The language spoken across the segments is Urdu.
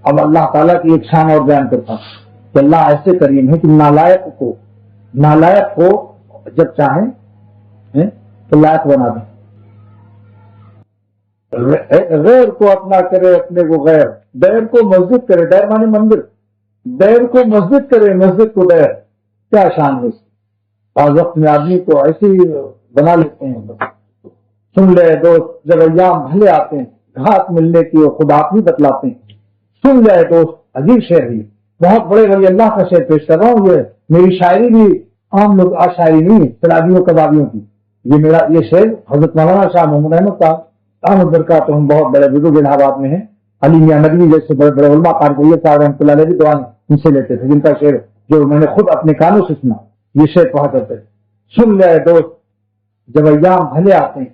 اب اللہ تعالیٰ کی ایک شان اور بیان کرتا ہوں کہ اللہ ایسے کریم ہے کہ نالائق کو جب چاہیں تو لائق بنا دیں، غیر کو اپنا کرے، اپنے کو غیر، دیر کو مسجد کرے، دیر مانے مندر، دیر کو مسجد کرے، مسجد کو دیر، کیا شان ہے اس کی۔ بعض وقت میں آدمی کو ایسے ہی بنا لیتے ہیں۔ سن لے دوست، جب ایام بھلے آتے ہیں، گھاٹ ملنے کی وہ خود آپ ہی بتلاتے ہیں۔ سن لے دوست، عجیب شعر ہے، بہت بڑے ولی اللہ کا شعر پیش کر رہا ہوں۔ یہ میری شاعری بھی عام لوگ شاعری نہیں ہے شرابیوں کبابیوں کی، یہ شعر حضرت مولانا شاہ محمد احمد کا احمد برکات، ہم بہت بڑے بزرگ الہ آباد میں ہیں، علی میاں ندوی جیسے بڑے بڑے علماء قاری صاحب رحمۃ اللہ علیہ بھی دعائیں ان سے لیتے تھے، جن کا شعر جو میں نے خود اپنے کانوں سے سنا، یہ شعر پڑھا کرتے تھے۔ سن لے دوست، جب ایام بھلے آتے ہیں،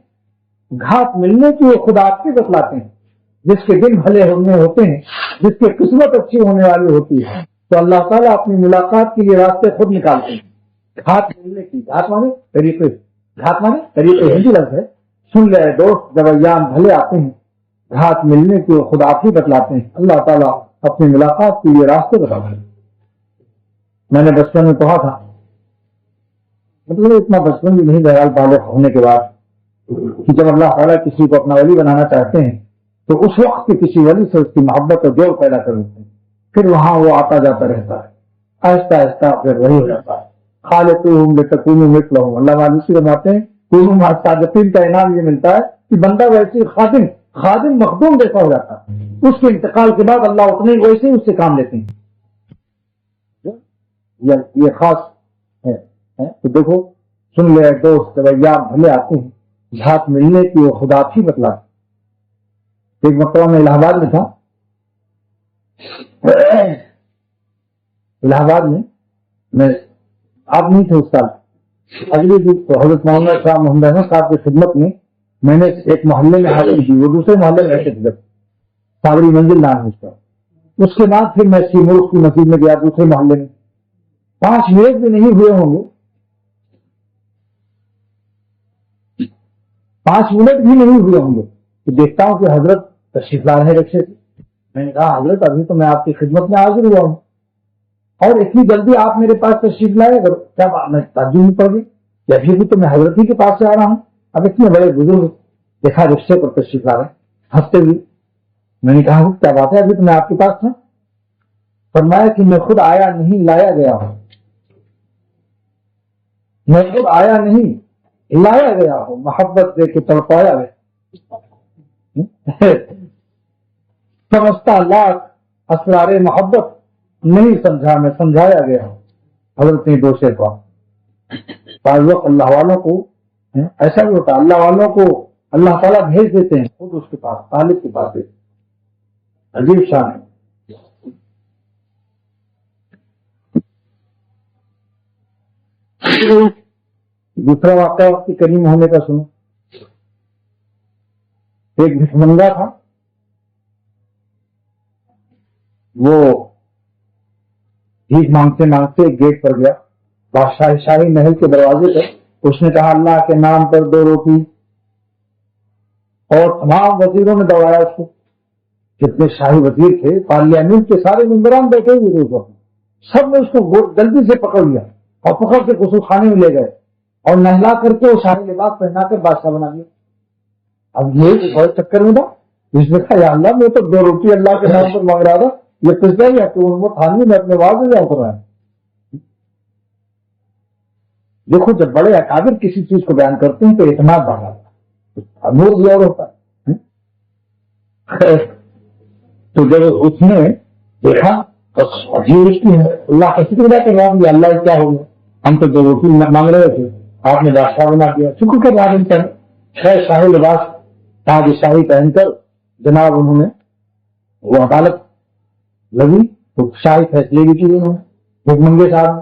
گھاٹ ملنے کی وہ خود آپ کے بتلاتے ہیں۔ جس کے دن بھلے ہونے ہوتے ہیں، جس کی قسمت اچھی ہونے والی ہوتی ہے، تو اللہ تعالیٰ اپنی ملاقات کے لیے راستے خود نکالتے ہیں۔ گھاٹ ملنے کی، گھاٹ مانے طریقے، گھاٹ مانے طریقے ہندی لفظ ہے۔ سن لے دوست، جب ایام بھلے آتے ہیں، گھاٹ ملنے کی وہ خود آپ ہی بتلاتے ہیں۔ اللہ تعالیٰ اپنی ملاقات کے لیے راستے بتاتے ہیں۔ میں نے بچپن میں پڑھا تھا، مطلب اتنا بچپن بھی نہیں، بہرحال بالغ ہونے کے بعد، کہ جب اللہ تعالیٰ کسی کو اپنا ولی بنانا چاہتے ہیں تو اس وقت کے کسی ولی سے اس کی محبت اور جوڑ پیدا کر دیتے ہیں، پھر وہاں وہ آتا جاتا رہتا ہے، آہستہ آہستہ پھر وہی ہو جاتا ہے۔ خالقہم لتکونوا مثلہم، اللہ مالوسی فرماتے ہیں کونوا مع الصادقین کا انعام یہ ملتا ہے کہ بندہ ویسے خادم مخدوم جیسا ہو جاتا ہے، اس کے انتقال کے بعد اللہ اتنے ہی ویسے ہی اس سے کام لیتے ہیں۔ یہ خاص ہے۔ تو دیکھو، سن لے دوست، جب ایام بھلے آتے ہیں، گھاٹ ملنے کی وہ خدا ہی بتلاتے۔ ایک مرتبہ میں الہ آباد میں تھا، الہ آباد میں آپ نہیں تھے اس سال، اگلی دن تو حضرت مولانا شاہ محمد احمد صاحب کی خدمت میں نے ایک محلے میں حاضری دی، وہ دوسرے محلے میں رہتے تھے، صابری منزل نام ہے اس کا۔ اس کے بعد پھر میں سیمور کی مسجد میں گیا، دوسرے محلے میں 5 منٹ بھی نہیں ہوئے ہوں گے، 5 منٹ بھی نہیں ہوئے ہوں گے کہ دیکھتا ہوں کہ حضرت تشریف لا رہے رکشے سے۔ میں نے کہا حضرت ابھی تو میں آپ کی خدمت میں حاضر ہوا ہوں اور اتنی جلدی آپ میرے پاس تشریف لائے، کیا میں تعجب میں پڑ گئی کہ ابھی بھی تو میں حضرت ہی کے پاس سے آ رہا ہوں، اب اتنے بڑے بزرگ دیکھا رکشے پر تشریف لا رہے ہنستے ہوئے۔ میں نے کہا کیا بات ہے، ابھی تو میں آپ کے پاس تھا۔ فرمایا کہ میں خود آیا نہیں، لایا گیا ہوں، میں خود آیا نہیں، لایا گیا ہوں، محبت دے کے تڑپایا گیا۔ سمجھتا لاکھ اسرار محبت، نہیں سمجھا میں سمجھایا گیا ہوں۔ حضرت نے 2 شعر پڑھا۔ بعض وقت اللہ والوں کو ایسا بھی ہوتا ہے، اللہ والوں کو اللہ تعالیٰ بھیج دیتے ہیں خود اس کے پاس، طالب کے پاس، عجیب شان ہے۔ دوسرا واقعہ وقت کریم ہونے کا سنو۔ ایک بھکمنگا تھا، وہ بھیک مانگتے مانگتے ایک گیٹ پر گیا، بادشاہ شاہی محل کے دروازے پر۔ اس نے کہا اللہ کے نام پر 2 روٹی، اور تمام وزیروں نے دوڑایا اس کو، جتنے شاہی وزیر تھے، پارلیمنٹ کے سارے ممبران بیٹھے ہوئے تھے، سب نے اس کو جلدی سے پکڑ لیا اور پکڑ کے غسل خانے میں لے گئے اور نہلا کر کے وہ شاہی لباس پہنا کر بادشاہ بنا دیا۔ اب یہ بڑے چکر میں تھا، اس نے کہا یا اللہ میں تو 2 روٹی اللہ کے نام پر مانگ رہا تھا، یہ پستا ہی ہے تو تھانوی میں اپنے واضح جاؤ کر رہا ہے۔ دیکھو جب بڑے اکابر کسی چیز کو بیان کرتے ہیں تو اعتماد بڑھ جاتا ہے، نور بھی اور ہوتا ہے۔ تو جب اس نے دیکھا اللہ کا شکر ادا کر رہا ہوں، اللہ کیا ہو گیا، ہم تو 2 روٹی مانگ رہے تھے، آپ نے بادشاہ بنا دیا، شکر کر رہا ہوں۔ خیر شاہی لباس تاج شاہی پہن کر جناب انہوں نے وہ عدالت لگی تو شاہی فیصلے بھی کیے انہوں نے بھکمنگے صاحب نے۔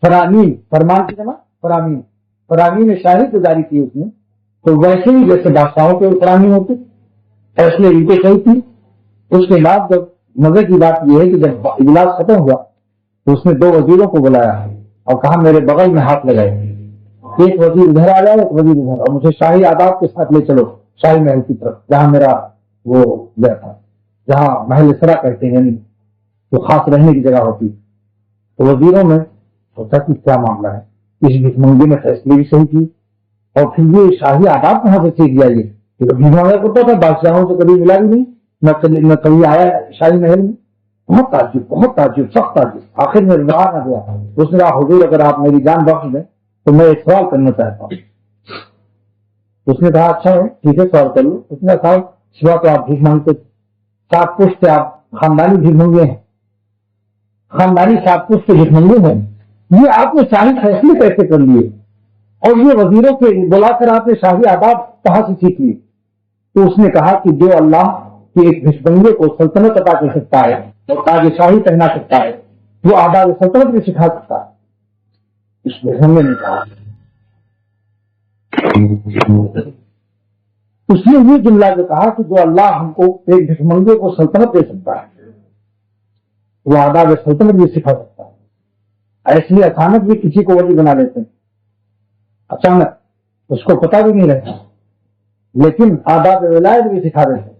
فرامین، فرمان کی جمع فرامین، فرامین نے شاہی کو جاری کی اس نے، تو ویسے ہی جیسے بادشاہوں کے فرامین ہوتے فیصلے ان کے صحیح تھی۔ اس کے بعد جب مزے کی بات یہ ہے کہ جب اجلاس ختم ہوا تو اس نے 2 وزیروں کو بلایا اور کہا میرے بغل میں ہاتھ لگائے، ایک وزیر ادھر آ جائے، ایک وزیر ادھر، اور مجھے شاہی آداب کے ساتھ لے چلو شاہی محل کی طرف جہاں میرا وہ گیا تھا۔ جہاں محل اسرا کہتے ہیں، یعنی تو خاص رہنے کی جگہ ہوتی ہے، تو وزیروں میں ہوتا کہ کیا معاملہ ہے، اس بھیک نے فیصلے بھی صحیح کی، اور پھر یہ شاہی آداب کہاں سے سیکھ گیا یہ بھیک مانگا کرتا تھا، بادشاہوں سے کبھی ملا بھی نہیں، نہ کبھی آیا شاہی محل میں، بہت تعجب سخت تعجب، آخر میں رہا نہ گیا، اس نے کہا حضور اگر آپ میری جان بخش دیں تو میں ایک سوال کرنا چاہتا ہوں۔ اس نے کہا اچھا ہے ٹھیک ہے سوال کر لو۔ اس نے کہا صبح تو آپ بھیک مانگتے، سات پشت آپ خاندانی بھیک منگے ہیں، خاندانی سات پشت بھیک منگے ہیں، یہ آپ نے شاہی فیصلے کیسے کر لیے، اور یہ وزیروں کے بلا کر آپ نے شاہی آداب کہاں سے سیکھ لیے؟ تو اس نے کہا کہ جو اللہ کے ایک بھیشبنگے کو سلطنت عطا کر سکتا ہے اور تاج شاہی پہنا سکتا ہے، وہ آداب سلطنت بھی سکھا سکتا ہے۔ اس بھیشبنگے نے کہا، اس نے یہ جملہ جو کہا کہ جو اللہ ہم کو ایک بھیشبنگے کو سلطنت دے سکتا ہے، وہ آداب سلطنت بھی سکھا سکتا ہے۔ ایسے لیے اچانک بھی کسی کو ولی بنا لیتے ہیں، اچانک اس کو پتہ بھی نہیں رہتا، لیکن آداب ولایت بھی سکھا دیتے ہیں۔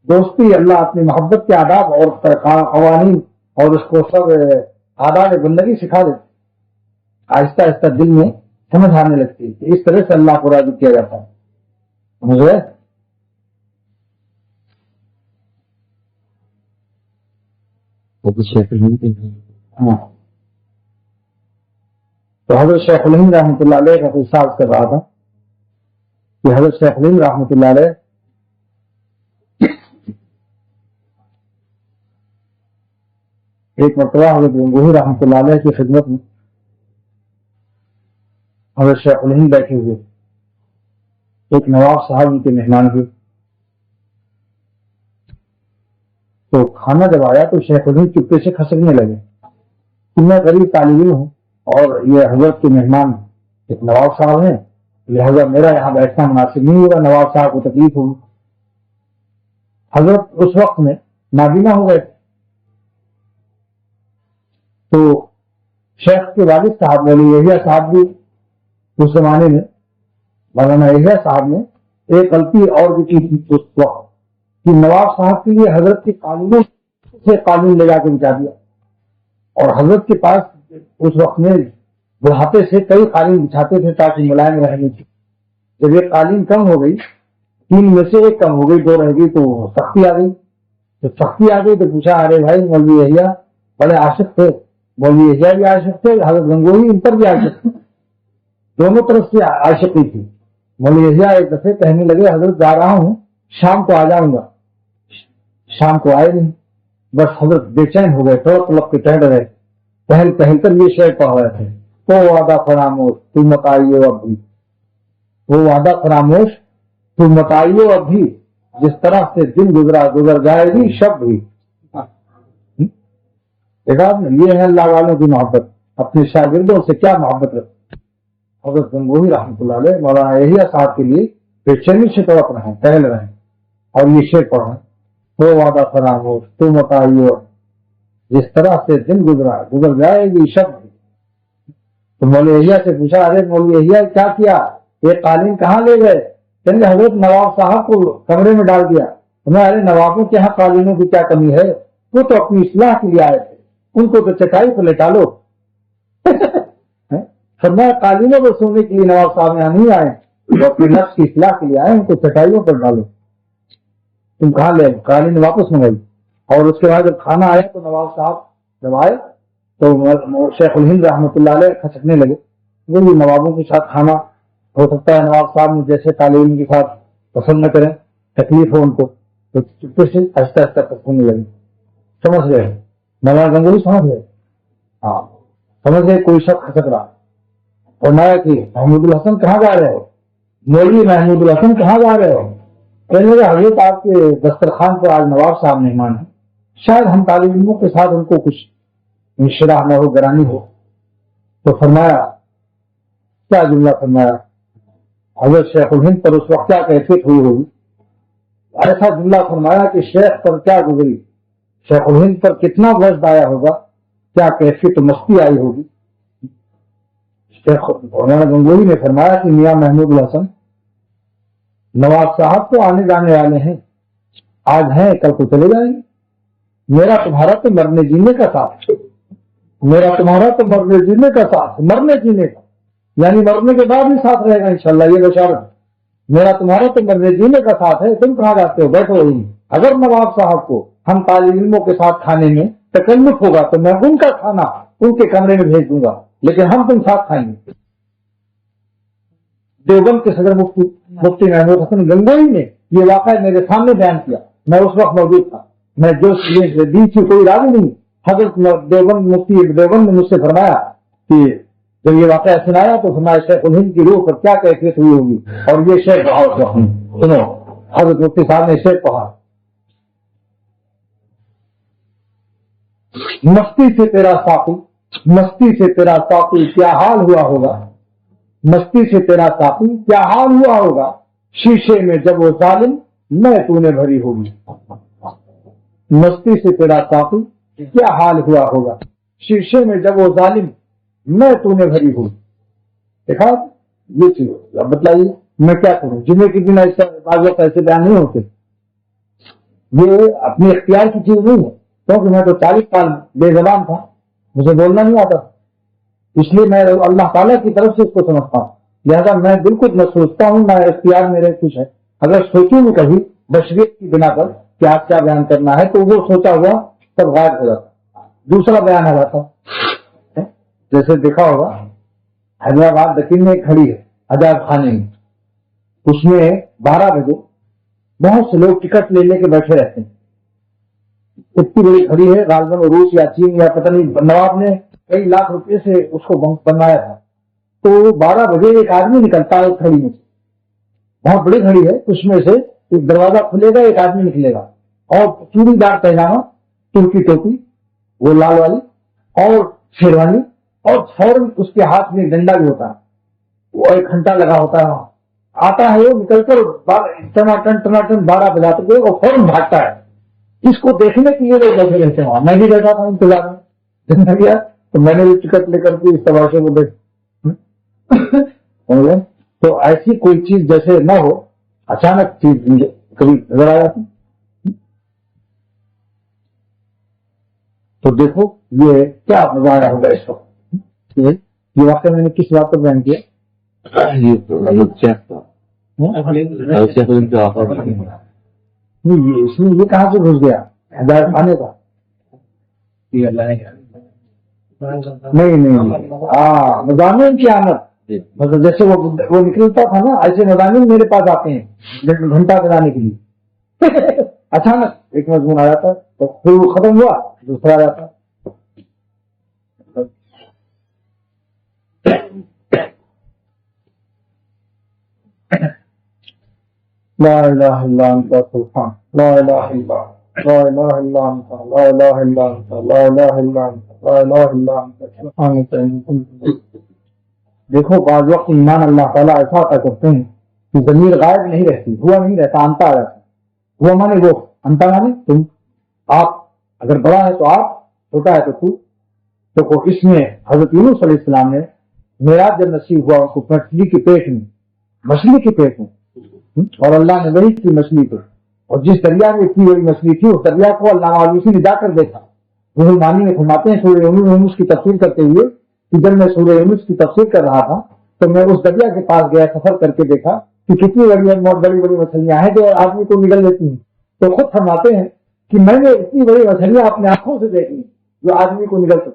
دوستی اللہ اپنی محبت کے آداب اور قوانین اور اس کو سب آداب بندگی سکھا دیتے، آہستہ آہستہ دل میں سمجھ آنے لگتی ہے کہ اس طرح سے اللہ کو راضی کیا جاتا ہے۔ مجھے ہاں تو حضرت شیخ الہند رحمۃ اللہ علیہ کا احساس کر رہا تھا کہ حضرت شیخ الہند رحمۃ اللہ علیہ ایک مرتبہ حضرت گنگوہی رحمۃ اللہ علیہ کی خدمت میں حضرت شیخ الہند بیٹھے ہوئے، ایک نواب صاحب ان کے مہمان ہوئے، تو کھانا جب آیا تو شیخ الہند چپکے سے کھسکنے لگے کہ میں غریب طالب علم ہوں اور یہ حضرت کے مہمان ایک نواب صاحب ہیں، لہذا میرا یہاں بیٹھنا مناسب نہیں ہوگا، نواب صاحب کو تکلیف ہوگی۔ حضرت اس وقت میں نابینا ہو گئے، تو شیخ کے والد صاحب مولوی یحییٰ صاحب بھی اس زمانے میں، مولانا یحییٰ صاحب نے ایک غلطی اور بھی کی تھی اس وقت کہ نواب صاحب کے لیے حضرت کی قالینوں سے قالین لے جا کے بچا دیا، اور حضرت کے پاس اس وقت میں بڑھاپے سے کئی قالین بچھاتے تھے تاکہ ملائم رہنے کی۔ جب یہ قالین کم ہو گئی، تین میں سے ایک کم ہو گئی، دو رہ گئی، تو سختی آ گئی۔ جب سختی آ گئی تو پوچھا ارے بھائی مولوی یحییٰ بڑے عاشق تھے، مولوی یحییٰ بھی عاشق تھے، حضرت گنگوہی ان پر بھی عاشق تھے، دونوں طرف سے عاشقی تھی۔ مولوی یحییٰ ایک دفعے کہنے لگے حضرت جا رہا ہوں، شام کو آ جاؤں گا، شام کو آئے نہیں، بس حضرت بے چین ہو گئے، تڑپ تڑپ کے ٹہل رہے، پہل پہل کر یہ شعر پڑھ رہے تھے، وہ وعدہ فراموش تو مت آئیو اب بھی، وہ وعدہ فراموش تو مت آئیو اب بھی، جس طرح سے دن گزرا گزر جائے گی شب بھی۔ دیکھا یہ ہے اللہ والوں کی محبت، اپنے شاگردوں سے کیا محبت رکھتے۔ حضرت گنگوہی رحمۃ اللہ علیہ مولانا یحییٰ صاحب کے لیے بے چینی سے تڑپ رہے ہیں، ٹہل رہے ہیں، اور یہ شعر پڑھ رہے ہیں، وہ وعدہ فراموش تو مت آئیو، جس طرح سے دن گزرا گزر جائے گی شب بھی۔ تو مولوی یحییٰ سے پوچھا ارے مولوی یحییٰ کیا کیا، یہ قالین کہاں لے گئے؟ کہنے حضرت نواب صاحب کو کمرے میں ڈال دیا۔ ارے نوابوں کے یہاں قالینوں کی کیا کمی ہے، وہ تو اپنی اصلاح کے لیے آئے تھے، ان کو تو چٹائی پہ لٹا لو۔ فرمایا قالینوں پر سونے کے لیے نواب صاحب یہاں نہیں آئے، وہ اپنی نفس کی اصلاح کے لیے آئے، ان کو چٹائیوں پر ڈالو۔ تم کہاں لے قالین واپس منگائی۔ اور اس کے بعد جب کھانا آیا تو نواب صاحب جب آئے تو شیخ الہند رحمۃ اللہ علیہ کھسکنے لگے، وہی نوابوں کے ساتھ کھانا ہو سکتا ہے نواب صاحب میں جیسے طالب علم کے ساتھ پسند نہ کریں، تکلیف ہو ان کو، تو چپے سے آہستہ آہستہ کھسکنے لگے۔ سمجھ گئے مولانا گنگوہی، سمجھ گئے؟ ہاں سمجھ گئے، کوئی شخص کھسک رہا اور نیا کہ محمود الحسن کہاں جا رہے ہو، مولوی محمود الحسن کہاں جا رہے ہو؟ کہنے لگے حضرت آپ کے دسترخوان پر آج نواب صاحب مہمان ہیں، شاید ہم طالب علموں کے ساتھ ان کو کچھ انشراح نہ ہو، گرانی ہو۔ تو فرمایا کیا جملہ فرمایا، حضرت شیخ الہند پر اس وقت کیا کیفیت ہوئی ہوگی، ایسا جملہ فرمایا کہ شیخ پر کیا گزری، شیخ الہند پر کتنا وجد آیا ہوگا، کیا کیفیت مستی آئی ہوگی۔ شیخ مولانا گنگوہی نے فرمایا کہ میاں محمود الحسن نواب صاحب تو آنے جانے والے ہیں، آج ہیں کل کو چلے جائیں گے. میرا تمہارا تو مرنے جینے کا ساتھ ہے. میرا تمہارا تو مرنے جینے کا ساتھ ہے. مرنے جینے کا یعنی مرنے کے بعد بھی ساتھ رہے گا انشاءاللہ. یہ بشارت. میرا تمہارا تو مرنے جینے کا ساتھ ہے. تم کہاں جاتے ہو؟ بیٹھو وہیں. اگر نواب صاحب کو ہم طالب علموں کے ساتھ کھانے میں تکلف ہوگا تو میں ان کا کھانا ان کے کمرے میں بھیج دوں گا, لیکن ہم تم ساتھ کھائیں گے. دیوبند کے صدر مفتی محمود حسن گنگوئی نے یہ واقعہ میرے سامنے بیان کیا. میں اس وقت موجود تھا. میں جو دی تھی کوئی راضی نہیں. حضرت دیوبند مفتی دیوبند نے مجھ سے فرمایا کہ جب یہ واقعہ سنایا تو فرمایا شیخ الہند کی روح پر کیا کیفیت ہوئی ہوگی. اور یہ شیخ بہت سنو, حضرت مفتی صاحب نے شیخ کہا, مستی سے تیرا ساقی, مستی سے تیرا ساقی کیا حال ہوا ہوگا, مستی سے تیرا ساقی کیا حال ہوا ہوگا, شیشے میں جب وہ ظالم میں تو نے بھری ہوگی. مستی سے تیرا ساقی کیا حال ہوا ہوگا, شیشے میں جب وہ ظالم میں تو نے بھری ہوگی. دیکھا یہ چیز. اب بتلائیے میں کیا کروں؟ جمعے کے دن ایسا بعض وقت ایسے بیان نہیں ہوتے. یہ اپنے اختیار کی چیز نہیں ہے, کیونکہ میں تو 40 سال بے زبان تھا, مجھے بولنا نہیں آتا, اس لیے میں اللہ تعالیٰ کی طرف سے اس کو سمجھتا ہوں. لہٰذا میں بالکل نہ سوچتا ہوں نہ اختیار میرے کچھ ہے. اگر سوچوں میں کبھی بشریت کی بنا پر کہ آپ کیا بیان کرنا ہے تو وہ سوچا ہوا سب غائب ہو جاتا, دوسرا بیان آ جاتا. جیسے دیکھا ہوگا حیدرآباد دکن میں ایک کھڑی ہے عجائب خانے میں, اس میں 12 بجے بہت سے لوگ ٹکٹ لے لے کے بیٹھے رہتے ہیں. اتنی بڑی کھڑی ہے, غالباً روس یا چین یا پتہ نہیں, نواب نے کئی لاکھ روپے سے اس کو بنوایا تھا. تو 12 بجے ایک آدمی نکلتا ہے کھڑی میں سے, بہت بڑی کھڑی ہے, اس میں سے ایک دروازہ کھلے گا, ایک آدمی نکلے گا, اور چوڑی دار پہناما, ترکی ٹوپی وہ لال والی, اور شیروانی, اور فوراً اس کے ہاتھ میں ڈنڈا بھی ہوتا ہے, وہ 1 گھنٹہ لگا ہوتا ہے. وہاں آتا ہے وہ نکل کر ٹناٹن ٹناٹن 12 بجاتے ہوئے اور فوراً بھاگتا ہے. اس کو دیکھنے کے لیے لوگ بیٹھے رہتے ہیں وہاں. میں بھی بیٹھا تھا انتظار میں, جب میں گیا تو میں نے بھی ٹکٹ لے کر کے اس تماشے کو دیکھ. تو ایسی کوئی چیز جیسے نہ ہو, اچانک چیز کبھی نظر آ جاتی. تو دیکھو یہ کیا نظارہ ہوگا اس وقت. یہ واقعہ میں نے کس بات پر بیان کیا؟ اس میں یہ کہاں سے گھس گیا ہدایت خانے کا؟ نہیں, ہاں مضامین کی آمد, مطلب جیسے وہ نکلتا تھا نا, ایسے مضامین میرے پاس آتے ہیں گھنٹہ بجانے کے لیے. اچانک ایک مضمون آ جاتا ہے تو پھر وہ ختم ہوا, دوسرا آ جاتا. لا الہ الا انت سبحان, لا الہ الا انت, لا الہ الا انت, لا الہ الا انت, لا الہ الا انت, لا الہ الا انت سبحانک. دیکھو بعض وقت ایمان اللہ تعالیٰ ایسا عطا کرتے ہیں کہ ضمیر غائب نہیں رہتی, ہوا نہیں رہتا, انتا آ جاتا. ہوا مانے وہ, انتا مانے تم, آپ اگر بڑا ہے تو آپ, چھوٹا ہے تو تو. دیکھو اس میں حضرت یونس علیہ السلام نے معراج جب نصیب ہوا ان کو مچھلی کے پیٹ میں, مچھلی کے پیٹ میں, اور اللہ نے وہی کی مچھلی کو, اور جس دریا میں اتنی بڑی مچھلی تھی اس دریا کو اللہ مالوسی نے جا کر دیکھا. روح المانی میں فرماتے ہیں سورہ یونس کی تفسیر کرتے ہوئے کہ جب میں سورہ یونس کی تفسیر کر رہا تھا تو میں اس دریا کے پاس گیا, سفر کر کے دیکھا کہ کتنی بڑی بڑی مچھلیاں ہیں جو آدمی کو نگل لیتی ہیں. تو خود فرماتے ہیں کہ میں نے اتنی بڑی مچھلیاں اپنے آنکھوں سے دیکھی جو آدمی کو نگل سکتی.